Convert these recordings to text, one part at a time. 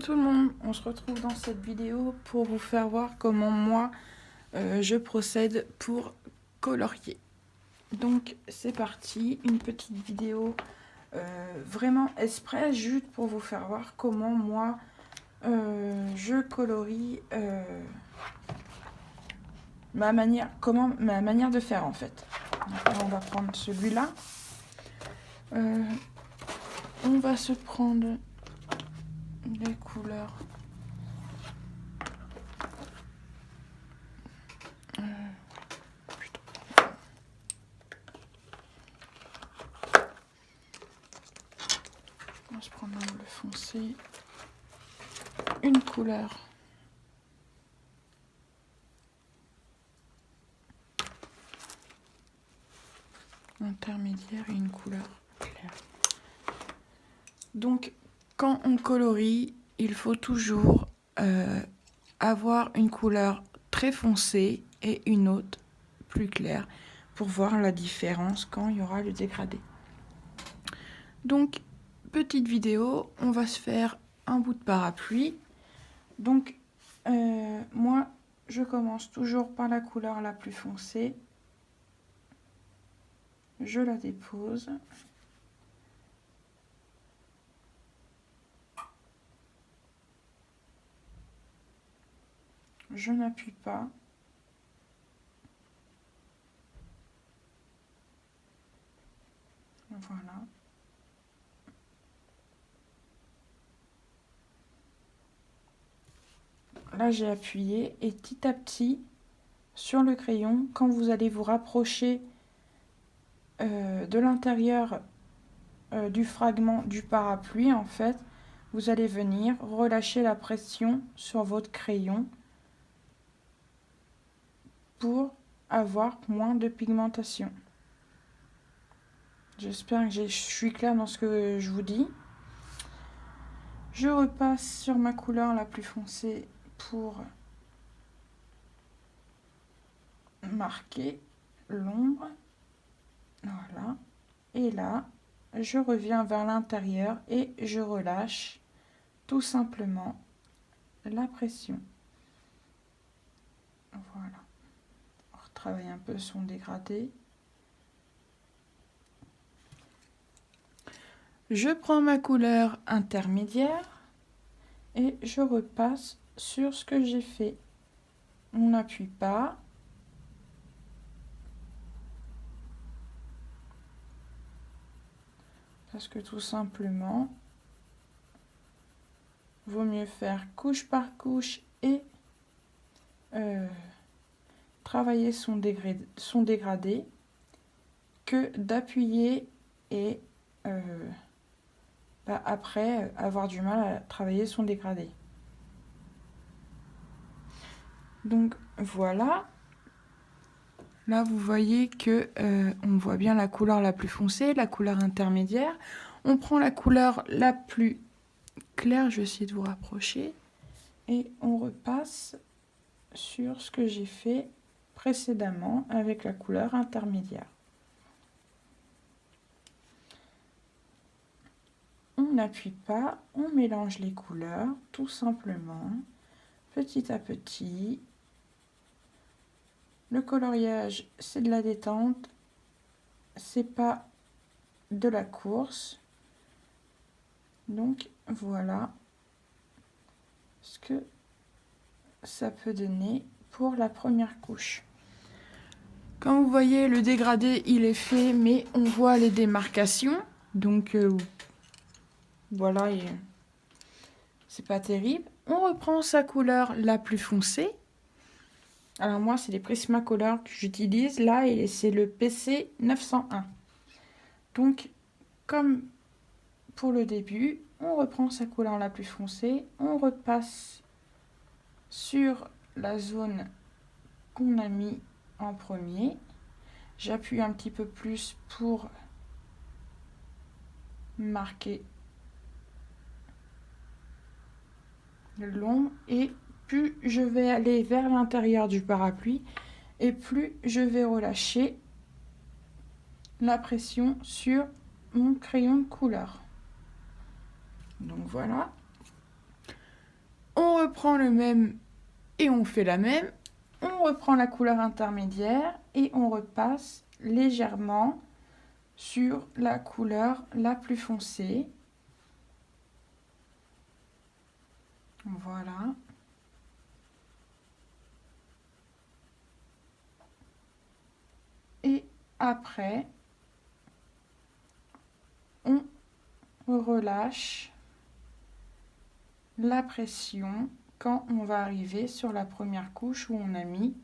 tout le monde, on se retrouve dans cette vidéo pour vous faire voir comment moi je procède pour colorier. Donc c'est parti, une petite vidéo vraiment express juste pour vous faire voir comment moi je colorie ma manière de faire en fait. Donc là, on va prendre celui-là. On va se prendre les couleurs. On va se prendre un bleu foncé. Une couleur. Intermédiaire et une couleur claire. Donc, quand on colorie, il faut toujours avoir une couleur très foncée et une autre plus claire pour voir la différence quand il y aura le dégradé. Donc, petite vidéo, on va se faire un bout de parapluie. Donc, moi, je commence toujours par la couleur la plus foncée. Je la dépose. Je n'appuie pas. Voilà. Là, j'ai appuyé et petit à petit, sur le crayon, quand vous allez vous rapprocher de l'intérieur du fragment du parapluie, en fait, vous allez venir relâcher la pression sur votre crayon pour avoir moins de pigmentation. J'espère que je suis claire dans ce que je vous dis. Je repasse sur ma couleur la plus foncée pour marquer l'ombre. Voilà. Et là, je reviens vers l'intérieur et je relâche tout simplement la pression. Voilà. On retravaille un peu son dégradé. Je prends ma couleur intermédiaire et je repasse sur ce que j'ai fait. On n'appuie pas. Parce que tout simplement, vaut mieux faire couche par couche et travailler son dégradé que d'appuyer et après avoir du mal à travailler son dégradé. Donc voilà. Là, vous voyez que on voit bien la couleur la plus foncée, la couleur intermédiaire. On prend la couleur la plus claire, je vais essayer de vous rapprocher, et on repasse sur ce que j'ai fait précédemment avec la couleur intermédiaire. On n'appuie pas, on mélange les couleurs tout simplement, petit à petit. Le coloriage, c'est de la détente, c'est pas de la course. Donc voilà ce que ça peut donner pour la première couche. Comme vous voyez, le dégradé il est fait, mais on voit les démarcations. Donc voilà, c'est pas terrible. On reprend sa couleur la plus foncée. Alors moi, c'est les Prismacolor que j'utilise là et c'est le PC 901. Donc, comme pour le début, on reprend sa couleur la plus foncée, on repasse sur la zone qu'on a mis en premier. J'appuie un petit peu plus pour marquer l'ombre et plus je vais aller vers l'intérieur du parapluie et plus je vais relâcher la pression sur mon crayon de couleur. Donc voilà. On reprend le même et on fait la même. On reprend la couleur intermédiaire et on repasse légèrement sur la couleur la plus foncée. Voilà. Et après, on relâche la pression quand on va arriver sur la première couche où on a mis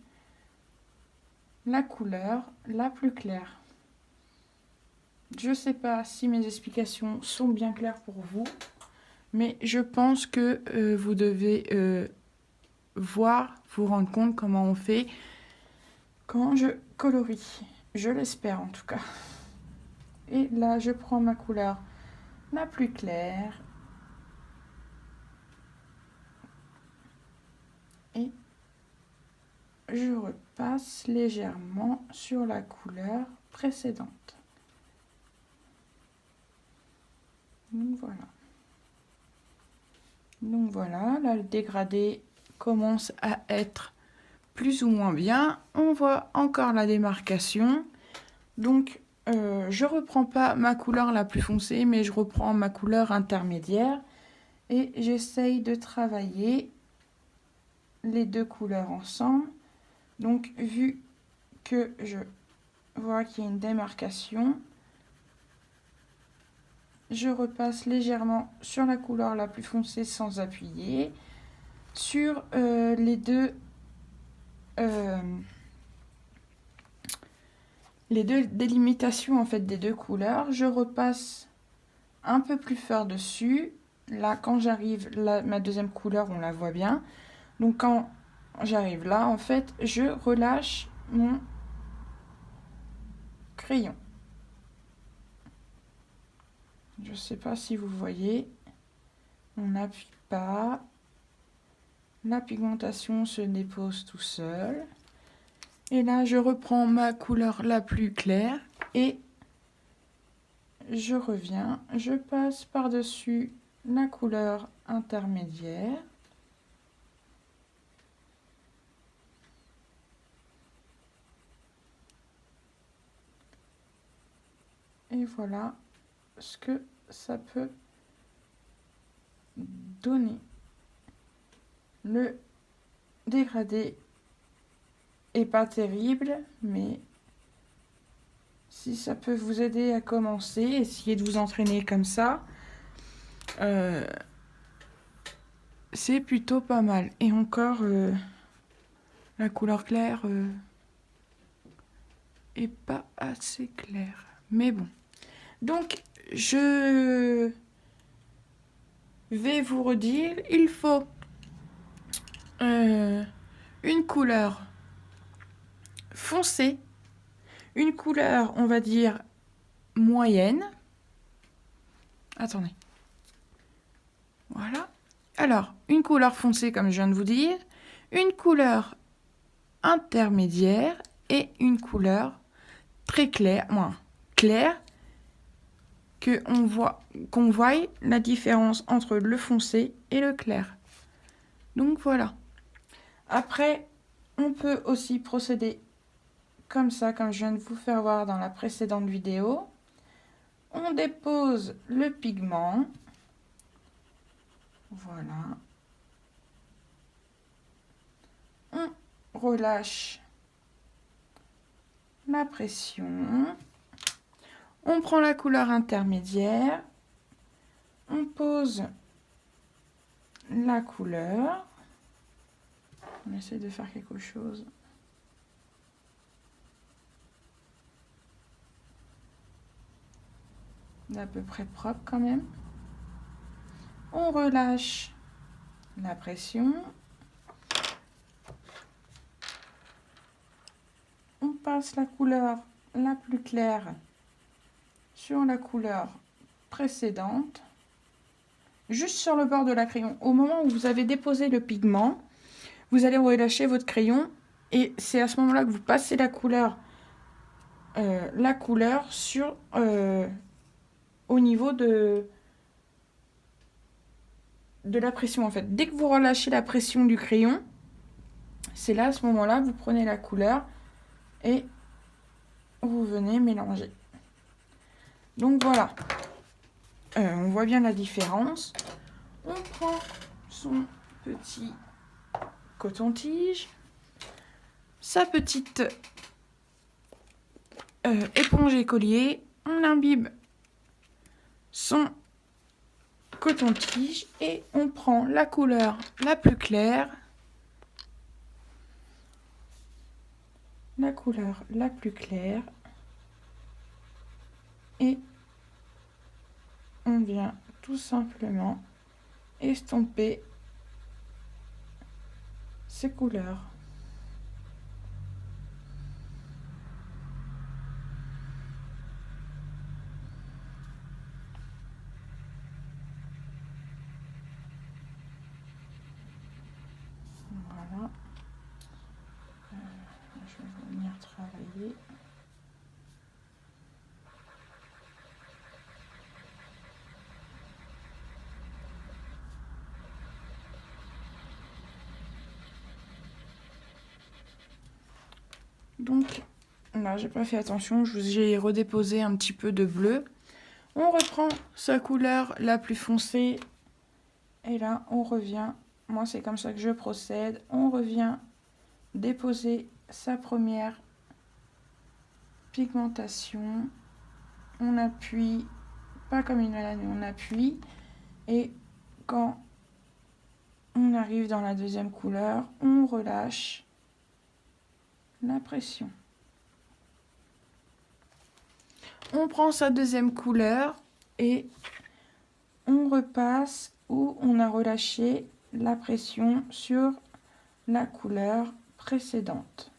la couleur la plus claire. Je ne sais pas si mes explications sont bien claires pour vous, mais je pense que vous devez vous rendre compte comment on fait quand je colorie. Je l'espère en tout cas. Et là, je prends ma couleur la plus claire et je repasse légèrement sur la couleur précédente. Donc voilà, là le dégradé commence à être plus ou moins bien. On voit encore la démarcation. Donc je reprends pas ma couleur la plus foncée, mais je reprends ma couleur intermédiaire et j'essaye de travailler les deux couleurs ensemble. Donc vu que je vois qu'il y a une démarcation, je repasse légèrement sur la couleur la plus foncée sans appuyer. Sur les deux délimitations en fait des deux couleurs, je repasse un peu plus fort dessus. Là, quand j'arrive, là, ma deuxième couleur, on la voit bien. Donc quand j'arrive là, en fait, je relâche mon crayon. Je ne sais pas si vous voyez. On n'appuie pas. La pigmentation se dépose tout seul. Et là, je reprends ma couleur la plus claire et je reviens. Je passe par-dessus la couleur intermédiaire. Et voilà ce que ça peut donner. Le dégradé est pas terrible, mais si ça peut vous aider à commencer, essayez de vous entraîner comme ça. C'est plutôt pas mal. Et encore, la couleur claire est pas assez claire. Mais bon. Donc, je vais vous redire, il faut une couleur foncée, une couleur, on va dire, moyenne. Attendez. Voilà. Alors, une couleur foncée, comme je viens de vous dire, une couleur intermédiaire et une couleur très claire, qu'on voie la différence entre le foncé et le clair. Donc voilà. Après, on peut aussi procéder comme ça, comme je viens de vous faire voir dans la précédente vidéo. On dépose le pigment. Voilà. On relâche la pression. On prend la couleur intermédiaire. On pose la couleur. On essaie de faire quelque chose. D'à peu près propre quand même. On relâche la pression. On passe la couleur la plus claire sur la couleur précédente, juste sur le bord de la crayon. Au moment où vous avez déposé le pigment, vous allez relâcher votre crayon et c'est à ce moment-là que vous passez la couleur sur au niveau de de la pression en fait. Dès que vous relâchez la pression du crayon, c'est là, à ce moment-là, vous prenez la couleur et vous venez mélanger. Donc voilà, on voit bien la différence. On prend son petit coton-tige, sa petite éponge écolier, on imbibe son coton-tige et on prend la couleur la plus claire, et on vient tout simplement estomper ces couleurs. Voilà. Je vais venir travailler. Donc là, j'ai pas fait attention, j'ai redéposé un petit peu de bleu. On reprend sa couleur la plus foncée et là, on revient. Moi, c'est comme ça que je procède. On revient déposer sa première pigmentation. On appuie, pas comme une lame, mais on appuie. Et quand on arrive dans la deuxième couleur, on relâche la pression. On prend sa deuxième couleur et on repasse où on a relâché la pression sur la couleur précédente.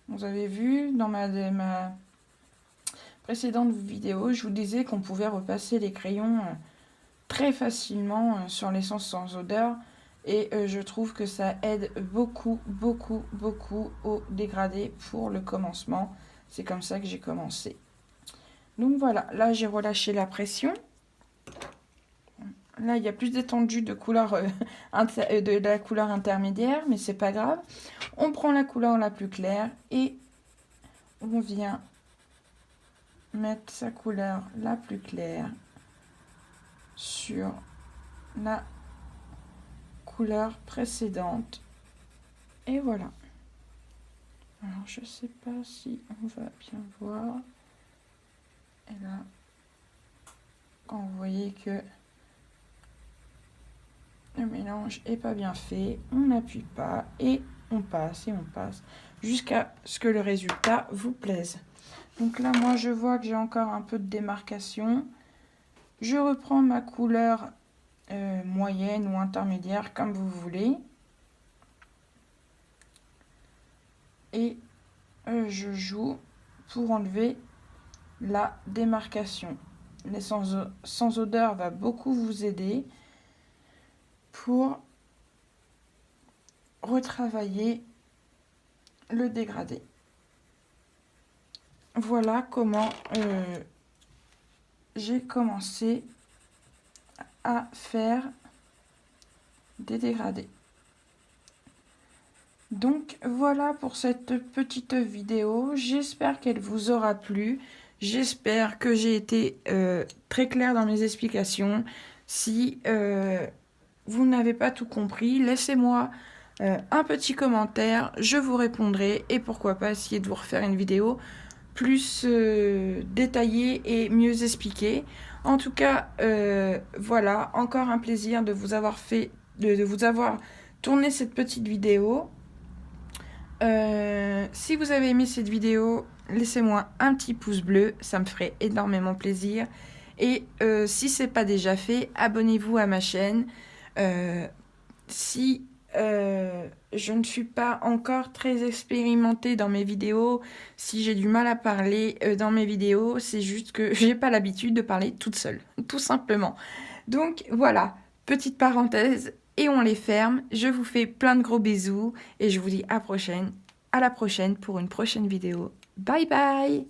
Vous avez vu dans ma précédente vidéo, je vous disais qu'on pouvait repasser les crayons très facilement sur l'essence sans odeur. Et je trouve que ça aide beaucoup au dégradé pour le commencement. C'est comme ça que j'ai commencé. Donc voilà, là j'ai relâché la pression. Là il y a plus d'étendue de couleur de la couleur intermédiaire, mais c'est pas grave. On prend la couleur la plus claire et on vient mettre sa couleur la plus claire sur la couleur précédente. Et voilà. Alors je sais pas si on va bien voir. Et là, quand vous voyez que le mélange est pas bien fait, on n'appuie pas et on passe jusqu'à ce que le résultat vous plaise. Donc là, moi, je vois que j'ai encore un peu de démarcation. Je reprends ma couleur moyenne ou intermédiaire, comme vous voulez. Et je joue pour enlever la démarcation. L'essence sans odeur va beaucoup vous aider pour retravailler le dégradé. Voilà comment j'ai commencé à faire des dégradés. Donc voilà pour cette petite vidéo. J'espère qu'elle vous aura plu. J'espère que j'ai été très claire dans mes explications. Si vous n'avez pas tout compris, laissez-moi un petit commentaire. Je vous répondrai et pourquoi pas essayer de vous refaire une vidéo plus détaillée et mieux expliquée. En tout cas, voilà, encore un plaisir de vous avoir fait, de vous avoir tourné cette petite vidéo. Si vous avez aimé cette vidéo, laissez-moi un petit pouce bleu, ça me ferait énormément plaisir. Et si ce n'est pas déjà fait, abonnez-vous à ma chaîne. Si je ne suis pas encore très expérimentée dans mes vidéos, si j'ai du mal à parler dans mes vidéos, c'est juste que j'ai pas l'habitude de parler toute seule, tout simplement. Donc voilà, petite parenthèse. Et on les ferme. Je vous fais plein de gros bisous et je vous dis à la prochaine pour une prochaine vidéo. Bye bye!